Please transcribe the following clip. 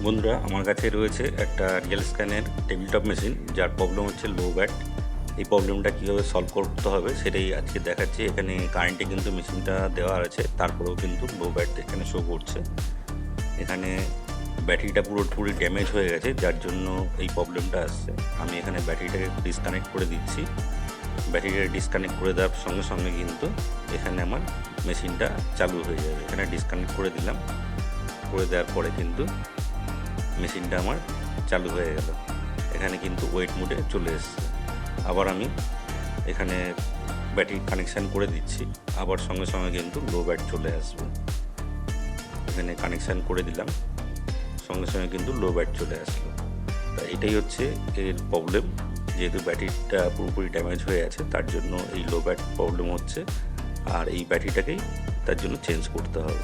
বন্ধুরা, আমার কাছে রয়েছে একটা রিয়েল স্ক্যানের টেবিলটপ মেশিন, যার প্রবলেম হচ্ছে লো ব্যাট। এই প্রবলেমটা কীভাবে সলভ করতে হবে সেটাই আজকে দেখাচ্ছি। এখানে কারেন্টে কিন্তু মেশিনটা দেওয়া আছে, তারপরেও কিন্তু লো ব্যাট এখানে শো করছে। এখানে ব্যাটারিটা পুরোপুরি ড্যামেজ হয়ে গেছে, যার জন্য এই প্রবলেমটা আসছে। আমি এখানে ব্যাটারিটাকে ডিসকানেক্ট করে দিচ্ছি। ব্যাটারিটা ডিসকানেক্ট করে দেওয়ার সঙ্গে সঙ্গে কিন্তু এখানে আমার মেশিনটা চালু হয়ে যাবে। এখানে ডিসকানেক্ট করে দিলাম, করে দেওয়ার পরে কিন্তু মেশিনটা আমার চালু হয়ে গেল। এখানে কিন্তু ওয়েট মোডে চলে এসছে। আবার আমি এখানে ব্যাটারি কানেকশান করে দিচ্ছি, আবার সঙ্গে সঙ্গে কিন্তু লো ব্যাট চলে আসবে। এখানে কানেকশান করে দিলাম, সঙ্গে সঙ্গে কিন্তু লো ব্যাট চলে আসলো। তা এটাই হচ্ছে এর প্রবলেম। যেহেতু ব্যাটারিটা পুরোপুরি ড্যামেজ হয়ে আছে, তার জন্য এই লো ব্যাট প্রবলেম হচ্ছে, আর এই ব্যাটারিটাকেই তার জন্য চেঞ্জ করতে হবে।